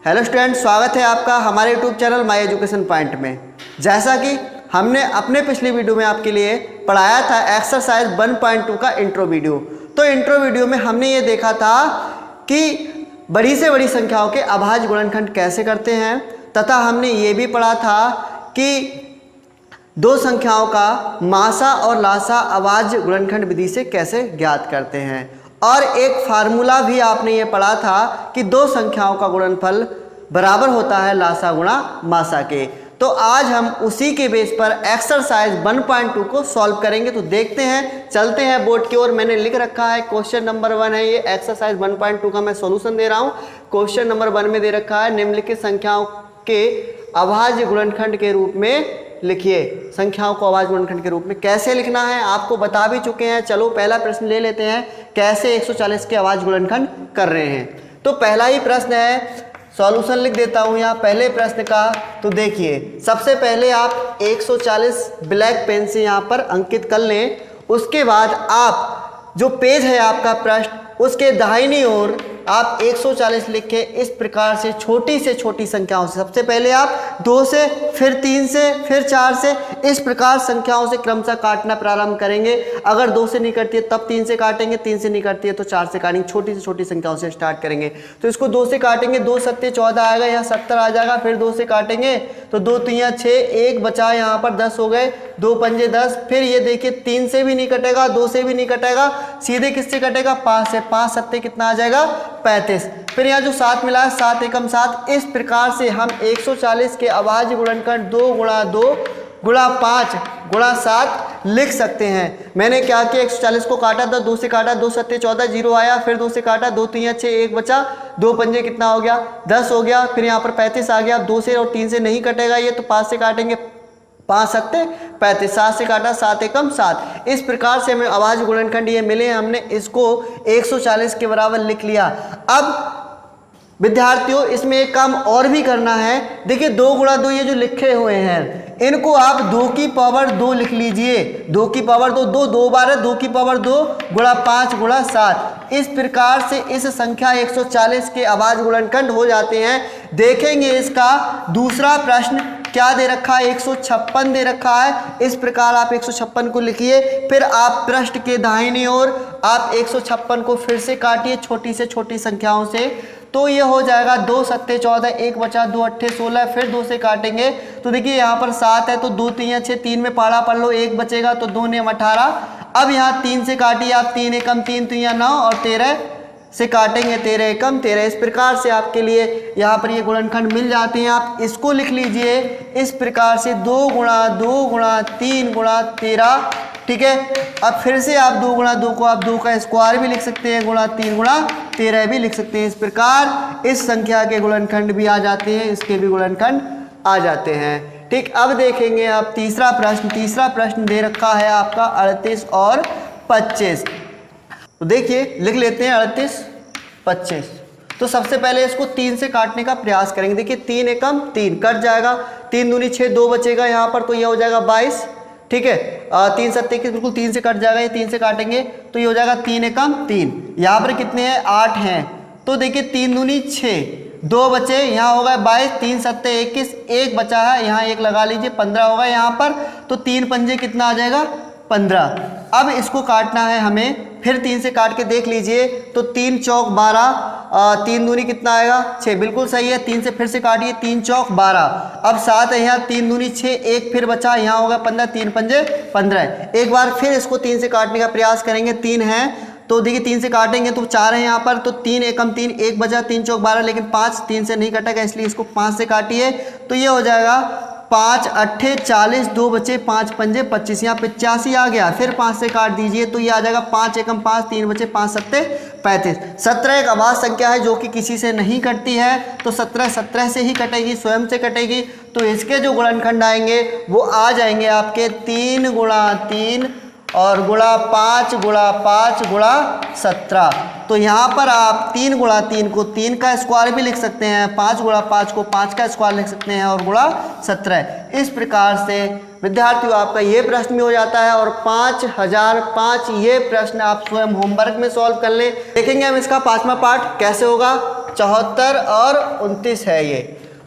Hello student, स्वागत है आपका हमारे YouTube channel my education point में। जैसा कि हमने अपने पिछली वीडियो में आपके लिए पढ़ाया था एक्सरसाइज 1.2 का इंट्रो वीडियो, तो इंट्रो वीडियो में हमने ये देखा था कि बड़ी से बड़ी संख्याओं के अभाज्य गुणनखंड कैसे करते हैं, तथा हमने ये भी पढ़ा था कि दो संख्याओं का मासा और लासा अभाज्य गुणनखंड विधि से कैसे ज्ञात करते हैं। और एक फार्मूला भी आपने ये पढ़ा था कि दो संख्याओं का गुणनफल बराबर होता है लासा गुणा मासा के। तो आज हम उसी के बेस पर एक्सरसाइज 1.2 को सॉल्व करेंगे। तो देखते हैं, चलते हैं बोर्ड की ओर। मैंने लिख रखा है क्वेश्चन नंबर 1 है, ये एक्सरसाइज 1.2 का मैं सॉल्यूशन दे रहा हूँ। क्वेश्चन नंबर 1 में दे रखा है निम्नलिखित संख्याओं के अभाज्य गुणनखंड के रूप में लिखिए। संख्याओं को अभाज्य गुणनखंड के रूप में कैसे लिखना है आपको बता भी चुके हैं। चलो पहला प्रश्न ले लेते हैं, कैसे 140 के अभाज्य गुणनखंड कर रहे हैं। तो पहला ही प्रश्न है, सॉल्यूशन लिख देता हूं यहाँ पहले प्रश्न का। तो देखिए, सबसे पहले आप 140 ब्लैक पेन से यहाँ पर अंकित कर लें। उसके बाद आप जो पेज है आपका प्रश्न, उसके दाहिनी ओर आप 140 लिख के इस प्रकार से छोटी संख्याओं से, सबसे पहले आप 2 से, फिर 3 से, फिर 4 से, इस प्रकार संख्याओं से क्रमशः काटना प्रारंभ करेंगे। अगर 2 से नहीं कटती है तब 3 से काटेंगे, 3 से नहीं कटती है तो 4 से काटेंगे। छोटी से छोटी संख्याओं से स्टार्ट करेंगे। तो इसको 2 से काटेंगे, 2 सत्ते 14 आएगा, यहाँ 70 आ जाएगा। फिर 2 से काटेंगे तो 2 तियां 6, 1 बचा, यहाँ पर 10 हो गए, 2 पंजे 10। फिर ये देखिए 3 से भी नहीं कटेगा, 2 से भी नहीं कटेगा, सीधे किससे कटेगा? 5 से। 5 सत्ते कितना आ जाएगा? 35। फिर यहाँ जो 7 मिला है 7 एकम 7। इस प्रकार से हम 140 के अभाज्य गुणनखंड 2 गुणा 2 गुणा 5 गुणा 7 लिख सकते हैं। मैंने क्या किया, 140 को काटा था, 2 से काटा, 2 सत्ते 14, 0 आया। फिर 2 से काटा, 2 तियां 6, 1 बचा, 2 पंजे कितना हो गया? 10 हो गया। फिर यहाँ पर 35 आ गया। 2 से और 3 से नहीं कटेगा ये, तो 5 से काटेंगे, 5 सत्ते 35, 7 से काटा, 7 एकम 7। इस प्रकार से हमें अभाज्य गुणनखंड ये मिले। हमने इसको 140 के बराबर लिख लिया। अब विद्यार्थियों इसमें एक काम और भी करना है। देखिए 2 गुणा 2 ये जो लिखे हुए हैं, इनको आप 2 की पावर 2 लिख लीजिए। 2 की पावर 2, 2 2 बार है, 2 की पावर 2 गुणा 5 गुणा 7। इस प्रकार से इस संख्या 140 के अभाज्य गुणनखंड हो जाते हैं। देखेंगे इसका दूसरा प्रश्न क्या दे रखा है, 156 दे रखा है। इस प्रकार आप 156 को लिखिए। फिर आप पृष्ठ के दाहिनी ओर आप 156 को फिर से काटिए छोटी से छोटी संख्याओं से। तो ये हो जाएगा 2 सत्ते 14, 1 बचा, 2 अट्ठे 16। फिर 2 से काटेंगे तो देखिए यहाँ पर 7 है, तो 2 तियां 6, 3 में पाड़ा पढ़ लो, 1 बचेगा, तो 2 नेम 18। अब यहाँ 3 से काटिए आप, 3 एकम 3 तियां 9, और 13 से काटेंगे, 13 एकम 13। इस प्रकार से आपके लिए यहाँ पर ये गुणनखंड मिल जाते हैं। आप इसको लिख लीजिए इस प्रकार से, 2 गुणा 2 गुणा 3 गुणा 13। ठीक है, अब फिर से आप 2 गुणा 2 को आप 2 का स्क्वायर भी लिख सकते हैं, गुणा 3 गुणा 13 भी लिख सकते हैं। इस प्रकार इस संख्या के गुणनखंड भी आ जाते हैं, इसके भी गुणनखंड आ जाते हैं। ठीक, अब देखेंगे आप तीसरा प्रश्न। तीसरा प्रश्न दे रखा है आपका 38 और 25। तो देखिए लिख लेते हैं 38 25। तो सबसे पहले इसको 3 से काटने का प्रयास करेंगे। देखिए 3 एकम 3 कट जाएगा, 3 दूनी 6, 2 बचेगा यहाँ पर, तो ये हो जाएगा 22। ठीक है, 3 सत्ते की बिल्कुल 3 से कट जाएगा, ये 3 से काटेंगे तो ये हो जाएगा 3 एकम 3। यहाँ पर कितने हैं? 8 हैं। तो देखिए 3 दूनी 6, 2 बचे, यहाँ होगा 22, 3 सत्ते 21, 1 बचा है, यहाँ 1 लगा लीजिए, 15 होगा यहाँ पर। तो 3 पंजे कितना आ जाएगा? 15। अब इसको काटना है हमें। फिर 3 से काट के देख लीजिए, तो 3 चौक 12, 3 दूनी कितना आएगा? 6, बिल्कुल सही है। 3 से फिर से काटिए, 3 चौक 12। अब 7 है यहाँ, 3 दूनी 6, 1 फिर बचा, यहाँ होगा 15, 3 पंजे 15। एक बार फिर इसको 3 से काटने का प्रयास करेंगे। 3 है तो देखिए 3 से काटेंगे तो 4 है यहाँ पर, तो 3 एकम 3, 1 बचा, 3 चौक 12, लेकिन 5 3 से नहीं कटेगा, इसलिए इसको 5 से काटिए। तो ये हो जाएगा 5 अट्ठे 40, 2 बचे, 5 पंजे 25, यहाँ 85 आ गया। फिर 5 से काट दीजिए तो ये आ जाएगा 5 एकम 5, 3 बचे, 5 सत्ते 35। 17 एक अभाज्य संख्या है जो कि किसी से नहीं कटती है, तो 17 17 से ही कटेगी, स्वयं से कटेगी। तो इसके जो गुणनखंड आएंगे वो आ जाएंगे आपके 3 गुणा 3 और गुणा 5 गुणा 5 गुणा 17। तो यहाँ पर आप 3 गुणा 3 को 3 का स्क्वायर भी लिख सकते हैं, 5 गुणा 5 को 5 का स्क्वायर लिख सकते हैं, और गुणा 17। इस प्रकार से विद्यार्थियों आपका ये प्रश्न भी हो जाता है। और 5005 ये प्रश्न आप स्वयं होमवर्क में सॉल्व कर लें। देखेंगे हम इसका 5वां पार्ट कैसे होगा। 74 और 29 है ये।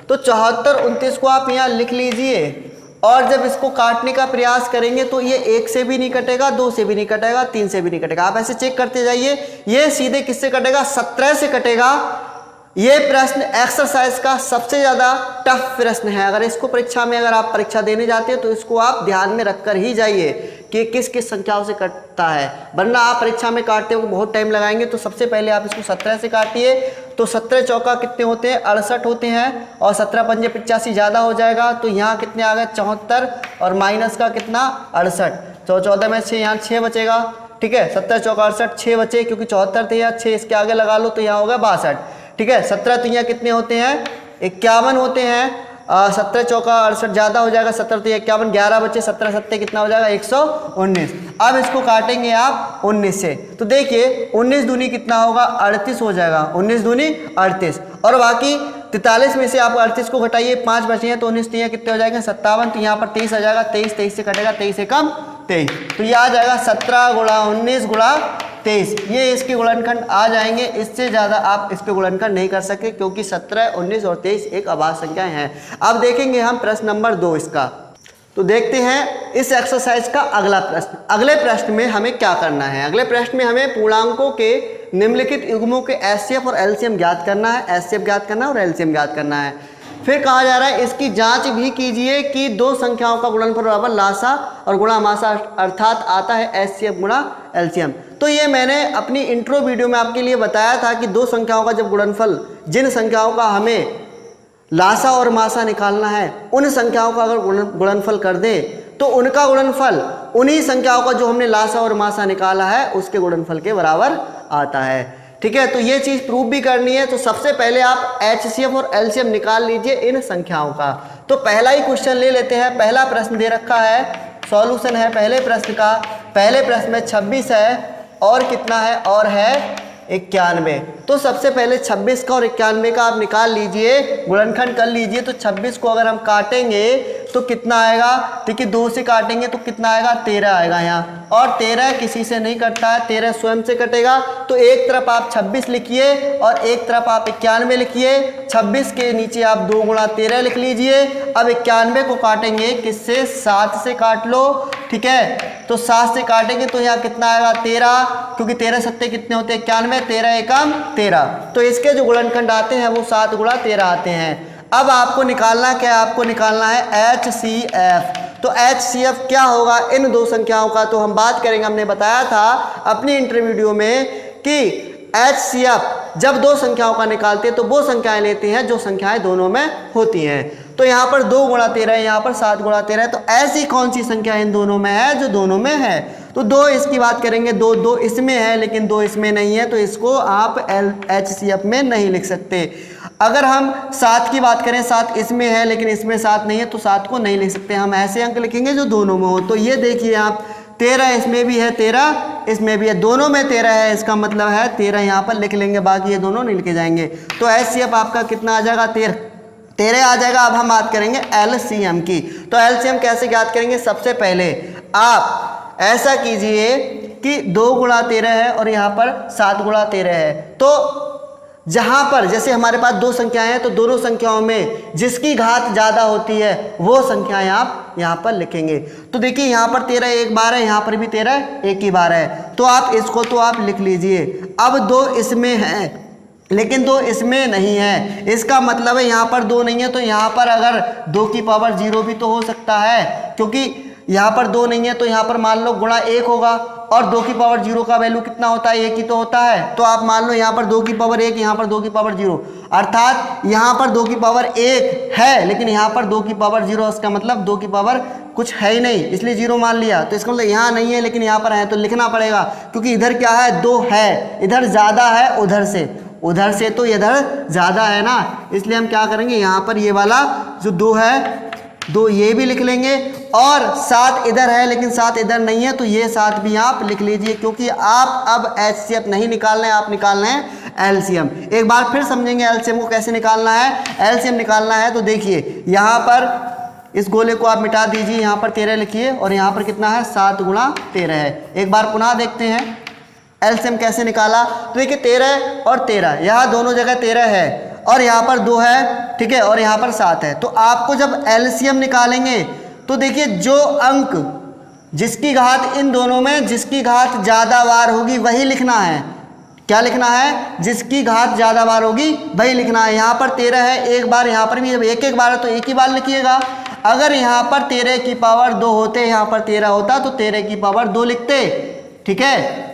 तो 74 29 को आप यहाँ लिख लीजिए और जब इसको काटने का प्रयास करेंगे तो ये 1 से भी नहीं कटेगा, 2 से भी नहीं कटेगा, 3 से भी नहीं कटेगा। आप ऐसे चेक करते जाइए, ये सीधे किससे कटेगा, 17 से कटेगा। ये प्रश्न एक्सरसाइज का सबसे ज़्यादा टफ प्रश्न है। अगर इसको परीक्षा में अगर आप परीक्षा देने जाते हैं तो इसको आप ध्यान में रखकर ही जाइए कि किस किस संख्याओं से कटता है, वरना आप परीक्षा में काटते हो बहुत टाइम लगाएंगे। तो सबसे पहले आप इसको 17 से काटिए। तो 17 चौका कितने होते हैं, 68 होते हैं, और 17 पंजे 85 ज़्यादा हो जाएगा। तो यहाँ कितने आ गए, 74, और माइनस का कितना, 68। तो 14 में 6, यहाँ 6 बचेगा, ठीक है। 17 चौका 68, 6 बचे, क्योंकि 74 थे, यहाँ 6 इसके आगे लगा लो तो यहाँ होगा 62, ठीक है। 17 तो यहाँ कितने होते हैं, 51 होते हैं। 17 चौका 68 ज़्यादा हो जाएगा, 17 तो 51, 11 बचे, 17 सत्ते कितना हो जाएगा, 119। अब इसको काटेंगे आप 19 से, तो देखिए 19 दूनी कितना होगा, 38 हो जाएगा। 19 दूनी 38, और बाकी 43 में से आप 38 को घटाइए, 5 बचे हैं, तो 19 तीन कितने हो जाएंगे, 57। तो यहाँ पर 23 आ जाएगा, 23 23 से कटेगा, 23 से कम 23, तो ये आ जाएगा 17 गुणा 19 गुणा 23। ये इसके गुणनखंड आ जाएंगे। इससे ज़्यादा आप इस पे गुणनखंड नहीं कर सकते, क्योंकि 17, 19 और 23 एक अभाज्य संख्याएं हैं। अब देखेंगे हम प्रश्न नंबर 2 इसका। तो देखते हैं इस एक्सरसाइज का अगला प्रश्न। अगले प्रश्न में हमें क्या करना है, अगले प्रश्न में हमें पूर्णांकों के निम्नलिखित युग्मों के एचसीएफ और एलसीएम ज्ञात करना है। एचसीएफ ज्ञात करना है और एलसीएम ज्ञात करना है। फिर कहा जा रहा है इसकी जांच भी कीजिए कि दो संख्याओं का गुणनफल बराबर लासा और गुणा मासा, अर्थात आता है एचसीएफ गुणा एलसीएम। तो ये मैंने अपनी इंट्रो वीडियो में आपके लिए बताया था कि दो संख्याओं का जब गुणनफल, जिन संख्याओं का हमें लासा और मासा निकालना है, उन संख्याओं का अगर गुणनफल कर दें तो उनका गुणनफल उन्हीं संख्याओं का जो हमने लासा और मासा निकाला है उसके गुणनफल के बराबर आता है। ठीक है, तो ये चीज़ प्रूव भी करनी है। तो सबसे पहले आप एचसीएफ और एलसीएम निकाल लीजिए इन संख्याओं का। तो पहला ही क्वेश्चन ले लेते हैं। पहला प्रश्न दे रखा है, सॉल्यूशन है पहले प्रश्न का। पहले प्रश्न में 26 है और कितना है, और है 91। तो सबसे पहले 26 का और 91 का आप निकाल लीजिए, गुणनखंड कर लीजिए। तो 26 को अगर हम काटेंगे तो कितना आएगा, देखिए 2 से काटेंगे तो कितना आएगा, 13 आएगा यहाँ। और 13 किसी से नहीं कटता है, 13 स्वयं से कटेगा। तो एक तरफ आप 26 लिखिए और एक तरफ आप 91 लिखिए। 26 के नीचे आप 2 गुणा 13 लिख लीजिए। अब 91 को काटेंगे किससे, 7 से काट लो। ठीक है, तो 7 से काटेंगे तो यहाँ कितना आएगा, 13, क्योंकि 13 सत्ते कितने होते हैं, 91, 13 एकम 13। तो इसके जो गुणनखंड आते हैं वो 7 गुणा 13 आते हैं। अब आपको निकालना क्या है, आपको निकालना है एचसीएफ। तो एचसीएफ क्या होगा इन दो संख्याओं का, तो हम बात करेंगे। हमने बताया था अपनी इंटरवीडियो में कि एचसीएफ जब दो संख्याओं का निकालते हैं तो वो संख्याएं लेते हैं जो संख्याएं दोनों में होती हैं। तो यहाँ पर 2 गुणा 13 है, यहाँ पर 7 गुणा 13 है। तो ऐसी कौन सी संख्या इन दोनों में है जो दोनों में है, तो 2 इसकी बात करेंगे। 2 इसमें है लेकिन 2 इसमें नहीं है, तो इसको आप एचसीएफ में नहीं लिख सकते। अगर हम 7 की बात करें, 7 इसमें है लेकिन इसमें 7 नहीं है, तो 7 को नहीं लिख सकते। हम ऐसे अंक लिखेंगे जो दोनों में हो। तो ये देखिए आप, 13 इसमें भी है, 13 इसमें भी है, दोनों में 13 है, इसका मतलब है 13 यहाँ पर लिख लेंगे, बाकी ये दोनों नहीं लिखे जाएंगे। तो एचसीएफ आपका कितना आ जाएगा, 13 आ जाएगा। अब हम बात करेंगे एलसीएम की। तो एलसीएम कैसे ज्ञात करेंगे, सबसे पहले आप ऐसा कीजिए कि 2 गुणा 13 है और यहाँ पर 7 गुणा 13 है। तो जहाँ पर जैसे हमारे पास दो संख्याएं हैं तो दोनों संख्याओं में जिसकी घात ज़्यादा होती है वो संख्याएं आप यहाँ पर लिखेंगे। तो देखिए यहाँ पर 13 एक बार है, यहाँ पर भी 13 एक ही बार है। तो आप इसको तो आप लिख लीजिए। अब 2 इसमें है लेकिन 2 इसमें नहीं है, इसका मतलब है यहाँ पर 2 नहीं है। तो यहाँ पर अगर 2 की पावर 0 भी तो हो सकता है, क्योंकि यहाँ पर 2 नहीं है। तो यहाँ पर मान लो गुणा 1 होगा, और 2 की पावर 0 का वैल्यू कितना होता है, 1 ही तो होता है। तो आप मान लो यहाँ पर 2 की पावर 1, यहाँ पर 2 की पावर 0, अर्थात यहाँ पर 2 की पावर 1 है लेकिन यहाँ पर 2 की पावर 0, इसका मतलब 2 की पावर कुछ है ही नहीं, इसलिए 0 मान लिया। तो इसका मतलब यहाँ नहीं है लेकिन यहाँ पर है, तो लिखना पड़ेगा, क्योंकि इधर क्या है, 2 है, इधर ज़्यादा है उधर से तो इधर ज़्यादा है ना, इसलिए हम क्या करेंगे, यहाँ पर ये वाला जो 2 है, 2 ये भी लिख लेंगे। और 7 इधर है लेकिन 7 इधर नहीं है, तो ये 7 भी आप लिख लीजिए, क्योंकि आप अब एचसीएफ नहीं निकालना है, आप निकालना है एलसीएम। एक बार फिर समझेंगे एलसीएम को कैसे निकालना है। एलसीएम निकालना है तो देखिए यहाँ पर इस गोले को आप मिटा दीजिए, यहाँ पर 13 लिखिए और यहाँ पर कितना है, 7 गुणा 13 है। एक बार पुनः देखते हैं एलसीएम कैसे निकाला, तो देखिए 13 और 13, यहाँ दोनों जगह 13 है और यहाँ पर 2 है, ठीक है, और यहाँ पर 7 है। तो आपको जब एलसीएम निकालेंगे तो देखिए जो अंक जिसकी घात इन दोनों में जिसकी घात ज़्यादा बार होगी वही लिखना है। क्या लिखना है? जिसकी घात ज़्यादा बार होगी वही लिखना है। यहाँ पर 13 है, एक बार, यहाँ पर भी जब एक एक बार है तो एक ही बार लिखिएगा। अगर यहाँ पर 13 की पावर 2 होते, यहाँ पर 13 होता तो 13 की पावर 2 लिखते, ठीक है।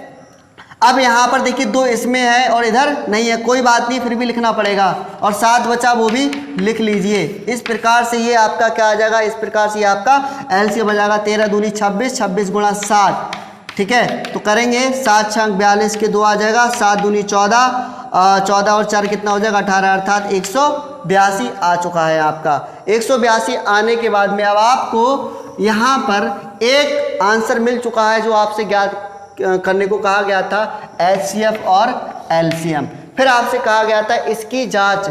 अब यहाँ पर देखिए 2 इसमें है और इधर नहीं है, कोई बात नहीं, फिर भी लिखना पड़ेगा, और 7 बचा वो भी लिख लीजिए। इस प्रकार से ये आपका क्या आ जाएगा, इस प्रकार से ये आपका एलसीएम आ जाएगा 13 दूनी 26, 26 गुणा 7, ठीक है। तो करेंगे 7 छंग 42 के 2 आ जाएगा, 7 दूनी 14, 14 और 4 कितना हो जाएगा 18, अर्थात 182 आ चुका है आपका। 182 आने के बाद में अब आपको यहाँ पर एक आंसर मिल चुका है जो आपसे ज्ञात करने को कहा गया था, एचसीएफ और एलसीएम। फिर आपसे कहा गया था इसकी जांच,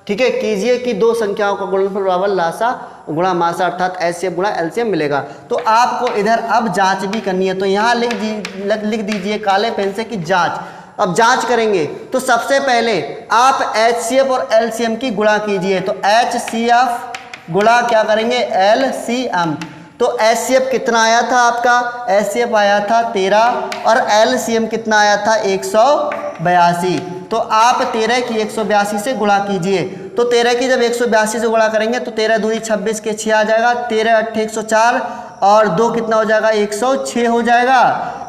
ठीक है, कीजिए कि दो संख्याओं का गुणनफल बराबर लासा गुणा मासा, अर्थात एचसीएफ गुणा एलसीएम मिलेगा। तो आपको इधर अब जांच भी करनी है, तो यहाँ लिख दीजिए काले पेन से कि जांच। अब जांच करेंगे तो सबसे पहले आप एचसीएफ और एलसीएम की गुणा कीजिए। तो एचसीएफ गुणा क्या करेंगे, एलसीएम। तो एचसीएफ कितना आया था आपका, एचसीएफ आया था 13 और एलसीएम कितना आया था 182। तो आप 13 की 182 से गुणा कीजिए। तो 13 की जब 182 से गुणा करेंगे तो 13 दूनी 26 के 6 आ जाएगा, 13 8 104 और 2 कितना हो जाएगा 106 हो जाएगा,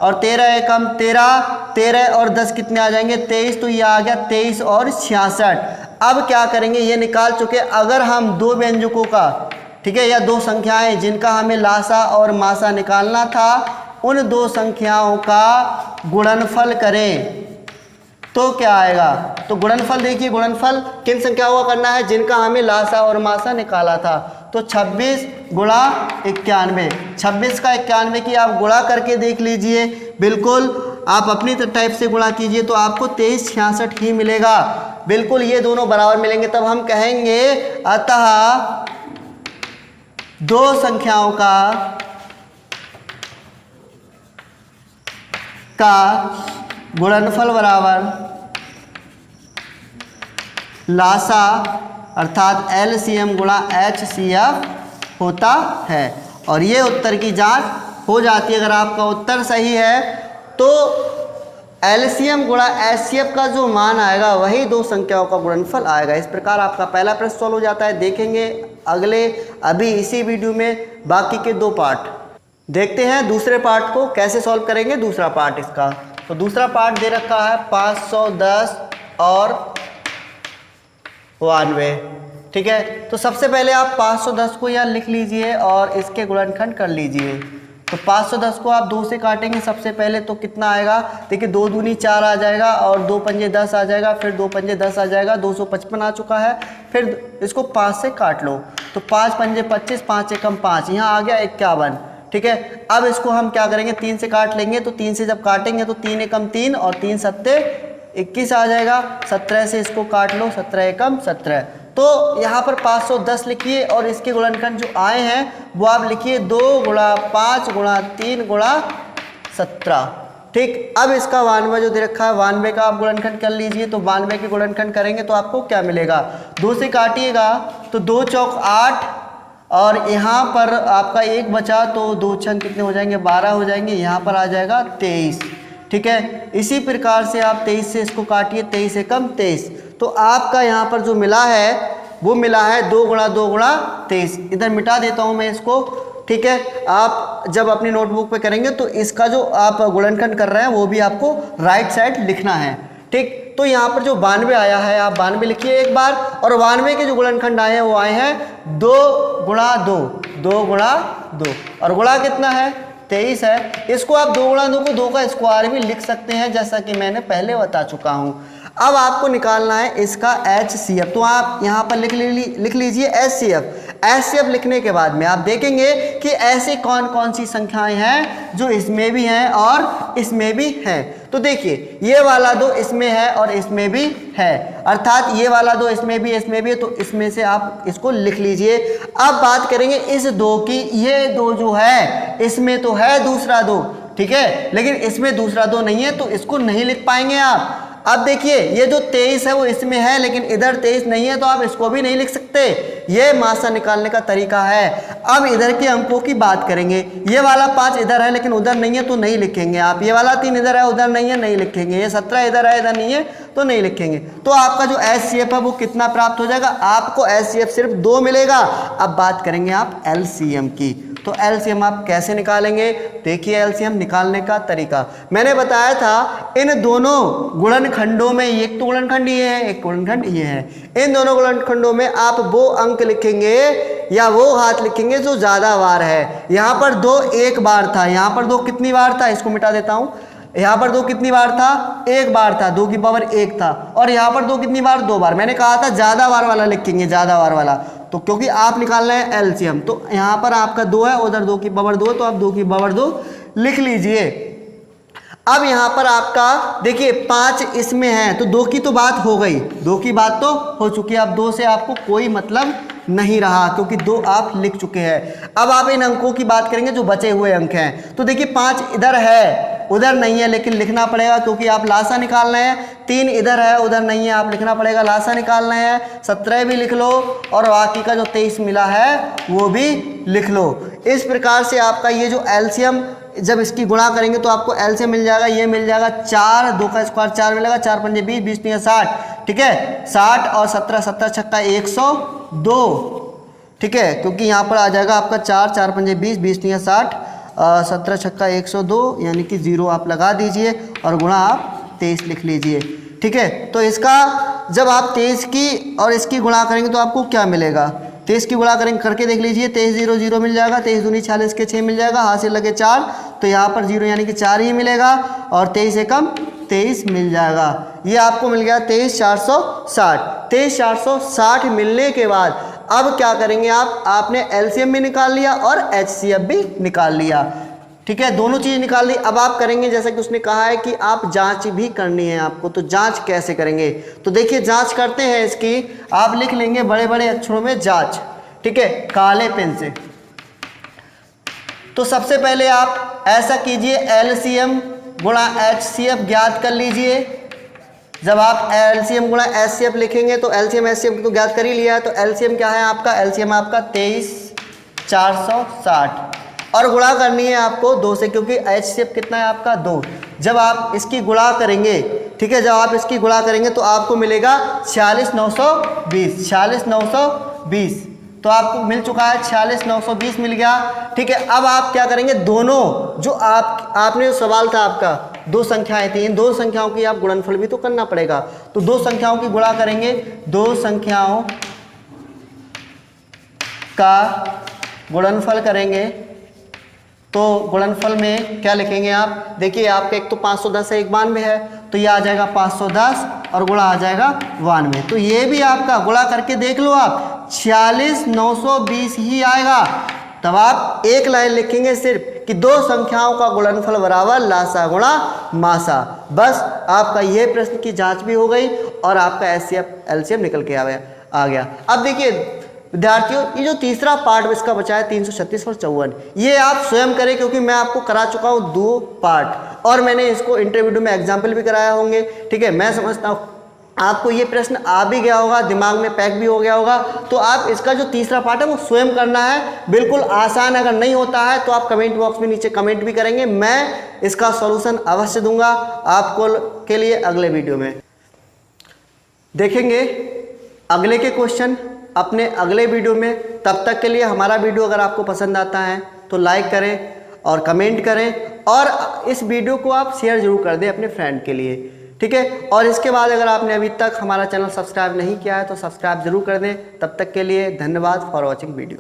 और 13 एकम 13, 13 और 10 कितने आ जाएंगे 23, तो ये आ गया 23 और 66। अब क्या करेंगे, ये निकाल चुके। अगर हम दो व्यंजकों का, ठीक है, या दो संख्याएं जिनका हमें लासा और मासा निकालना था, उन दो संख्याओं का गुणनफल करें तो क्या आएगा। तो गुणनफल देखिए, गुणनफल किन संख्याओं का करना है, जिनका हमें लासा और मासा निकाला था। तो 26 गुणा 91, 26 का 91 की आप गुणा करके देख लीजिए, बिल्कुल आप अपनी टाइप से गुणा कीजिए तो आपको 2366 ही मिलेगा। बिल्कुल ये दोनों बराबर मिलेंगे, तब हम कहेंगे अतः दो संख्याओं का गुणनफल बराबर लासा अर्थात एलसीएम गुणा एचसीएफ होता है। और ये उत्तर की जांच हो जाती है। अगर आपका उत्तर सही है तो एलसीएम गुणा एचसीएफ का जो मान आएगा वही दो संख्याओं का गुणनफल आएगा। इस प्रकार आपका पहला प्रश्न सॉल्व हो जाता है। देखेंगे अगले अभी इसी वीडियो में बाकी के दो पार्ट। देखते हैं दूसरे पार्ट को कैसे सॉल्व करेंगे। दूसरा पार्ट इसका, तो दूसरा पार्ट दे रखा है 510 और 92, ठीक है। तो सबसे पहले आप 510 को यहाँ लिख लीजिए और इसके गुणनखंड कर लीजिए। तो 510 को आप 2 से काटेंगे सबसे पहले, तो कितना आएगा, देखिए 2 दूनी 4 आ जाएगा और 2 पंजे 10 आ जाएगा, फिर 2 पंजे 10 आ जाएगा, 255 आ चुका है। फिर इसको 5 से काट लो, तो 5 पंजे 25, 5 एकम 5, यहाँ आ गया 51, ठीक है। अब इसको हम क्या करेंगे, 3 से काट लेंगे। तो 3 से जब काटेंगे तो 3 एकम 3 और 3 सत्ते 21 आ जाएगा। 17 से इसको काट लो, 17 एकम 17। तो यहाँ पर 510 लिखिए और इसके गुणनखंड जो आए हैं वो आप लिखिए 2 गुणा 5 गुणा 3 गुणा 17, ठीक। अब इसका 92 जो दे रखा है, 92 का आप गुणनखंड कर लीजिए। तो 92 के गुणनखंड करेंगे तो आपको क्या मिलेगा, 2 से काटिएगा तो 2 चौक 8 और यहाँ पर आपका 1 बचा, तो 2 छंग कितने हो जाएंगे 12 हो जाएंगे, यहाँ पर आ जाएगा 23, ठीक है। इसी प्रकार से आप 23 से इसको काटिए, 23 एकम 23। तो आपका यहाँ पर जो मिला है वो मिला है 2 गुणा 2 गुणा 23। इधर मिटा देता हूँ मैं इसको, ठीक है। आप जब अपनी नोटबुक पे करेंगे तो इसका जो आप गुणनखंड कर रहे हैं वो भी आपको राइट साइड लिखना है, ठीक। तो यहाँ पर जो 92 आया है आप 92 लिखिए एक बार, और 92 के जो गुणनखंड आए हैं वो आए हैं 2 गुणा 2, 2 गुणा 2, और गुणा कितना है 23 है। इसको आप 2 गुणा 2 को 2 का स्क्वायर भी लिख सकते हैं, जैसा कि मैंने पहले बता चुका हूँ। अब आपको निकालना है इसका एचसीएफ, तो आप यहाँ पर लिख लीजिए एचसीएफ। एचसीएफ लिखने के बाद में आप देखेंगे कि ऐसी कौन कौन सी संख्याएं हैं जो इसमें भी हैं और इसमें भी हैं। तो देखिए ये वाला 2 इसमें है और इसमें भी है, अर्थात ये वाला 2 इसमें भी है, तो इसमें से आप इसको लिख लीजिए। अब बात करेंगे इस 2 की, ये 2 जो है इसमें तो है दूसरा 2, ठीक है, लेकिन इसमें दूसरा 2 नहीं है तो इसको नहीं लिख पाएंगे आप। अब देखिए ये जो 23 है वो इसमें है, लेकिन इधर 23 नहीं है तो आप इसको भी नहीं लिख सकते। ये मासा निकालने का तरीका है। अब इधर के अंकों की बात करेंगे। ये वाला 5 इधर है लेकिन उधर नहीं है तो नहीं लिखेंगे आप। ये वाला 3 इधर है उधर नहीं है, नहीं लिखेंगे। ये 17 इधर है इधर नहीं है तो नहीं लिखेंगे। तो आपका जो HCF है वो कितना प्राप्त हो जाएगा? आपको HCF सिर्फ 2 मिलेगा। अब बात करेंगे आप LCM की। तो LCM आप कैसे निकालेंगे? देखिए LCM निकालने का तरीका मैंने बताया था। इन दोनों गुणनखंडों में, एक तो गुणनखंड ये है, एक गुणनखंड ये है, इन दोनों गुणनखंडों में आप वो अंक लिखेंगे या वो हाथ लिखेंगे जो ज्यादा बार है। यहाँ पर 2 एक बार था, यहाँ पर 2 कितनी बार था? इसको मिटा देता हूँ। यहाँ पर 2 कितनी बार था? 1 बार था, 2 की पावर 1 था। और यहाँ पर 2 कितनी बार? 2 बार। मैंने कहा था ज्यादा बार वाला लिखेंगे, ज्यादा बार वाला। तो क्योंकि आप निकालना है LCM, तो यहाँ पर आपका 2 है, उधर 2 की पावर 2, तो आप 2 की पावर 2 लिख लीजिए। अब यहाँ पर आपका देखिए 5 इसमें है तो 2 की तो बात हो गई, 2 की बात तो हो चुकी है। अब 2 से आपको कोई मतलब नहीं रहा क्योंकि 2 आप लिख चुके हैं। अब आप इन अंकों की बात करेंगे जो बचे हुए अंक हैं। तो देखिए 5 इधर है उधर नहीं है, लेकिन लिखना पड़ेगा क्योंकि आप लासा निकालना है। 3 इधर है उधर नहीं है, आप लिखना पड़ेगा, लासा निकालना है। 17 भी लिख लो और बाकी का जो 23 मिला है वो भी लिख लो। इस प्रकार से आपका ये जो LCM जब इसकी गुणा करेंगे तो आपको LCM मिल जाएगा। ये मिल जाएगा 4, 2 का स्क्वायर 4 मिलेगा, 4 पंजे 20, 20 नहीं 60, ठीक है। 60 और 17, 17 छक्का 102, ठीक है, क्योंकि यहाँ पर आ जाएगा आपका 4, 4 पंजे 20, 20 नहीं 60, 17 छक्का 102, यानी कि 0 आप लगा दीजिए और गुणा आप 23 लिख लीजिए, ठीक है। तो इसका जब आप 23 की और इसकी गुणा करेंगे तो आपको क्या मिलेगा? 23 की गुणा करेंगे, करके देख लीजिए। 23 0 0 मिल जाएगा, 23 दूनी 46 के 6 मिल जाएगा, हाथ से लगे 4 तो यहाँ पर 0 यानी कि 4 ही मिलेगा और 23 एकम 23 मिल जाएगा। ये आपको मिल गया 23 460। 23 460 मिलने के बाद अब क्या करेंगे आप? आपने LCM भी निकाल लिया और HCF भी निकाल लिया, ठीक है, दोनों चीज निकाल ली। अब आप करेंगे जैसा कि उसने कहा है कि आप जांच भी करनी है आपको। तो जांच कैसे करेंगे? तो देखिए जांच करते हैं इसकी। आप लिख लेंगे बड़े बड़े अक्षरों में जांच, ठीक है, काले पेन से। तो सबसे पहले आप ऐसा कीजिए, LCM गुणा HCF ज्ञात कर लीजिए। जब आप LCM गुणा HCF लिखेंगे तो LCM HCF तो ज्ञात कर ही लिया है। तो LCM क्या है आपका? LCM आपका 23 460 और गुणा करनी है आपको 2 से, क्योंकि HCF कितना है आपका? 2। जब आप इसकी गुणा करेंगे, ठीक है, जब आप इसकी गुणा करेंगे तो आपको मिलेगा 46 920, 46 920, तो आपको मिल चुका है 46 920 मिल गया, ठीक है। अब आप क्या करेंगे? दोनों जो आपने जो सवाल था आपका 2 संख्याएं थी, इन 2 संख्याओं की आप गुणनफल भी तो करना पड़ेगा। तो 2 संख्याओं की गुणा करेंगे, 2 संख्याओं का गुणनफल करेंगे तो गुणनफल में क्या लिखेंगे आप? देखिए आपका एक तो 510 है, एक 92 है, तो ये आ जाएगा 510 और गुणा आ जाएगा 92। तो ये भी आपका गुणा करके देख लो आप, 46 920 ही आएगा। तब आप एक लाइन लिखेंगे सिर्फ कि 2 संख्याओं का गुणनफल बराबर लासा गुणा मासा। बस आपका ये प्रश्न की जांच भी हो गई और आपका HCF LCM निकल के आ गया। अब देखिए विद्यार्थियों, ये जो तीसरा पार्ट इसका बचा है 336 और 54, ये आप स्वयं करें क्योंकि मैं आपको करा चुका हूँ 2 पार्ट और मैंने इसको इंटरव्यू में एग्जाम्पल भी कराया होंगे, ठीक है। मैं समझता हूँ आपको ये प्रश्न आ भी गया होगा, दिमाग में पैक भी हो गया होगा। तो आप इसका जो तीसरा पार्ट है वो स्वयं करना है, बिल्कुल आसान। अगर नहीं होता है तो आप कमेंट बॉक्स में नीचे कमेंट भी करेंगे, मैं इसका सॉल्यूशन अवश्य दूंगा आपको के लिए। अगले वीडियो में देखेंगे अगले के क्वेश्चन अपने अगले वीडियो में। तब तक के लिए हमारा वीडियो अगर आपको पसंद आता है तो लाइक करें और कमेंट करें और इस वीडियो को आप शेयर जरूर कर दें अपने फ्रेंड के लिए, ठीक है। और इसके बाद अगर आपने अभी तक हमारा चैनल सब्सक्राइब नहीं किया है तो सब्सक्राइब जरूर कर दें। तब तक के लिए धन्यवाद फॉर वॉचिंग वीडियो।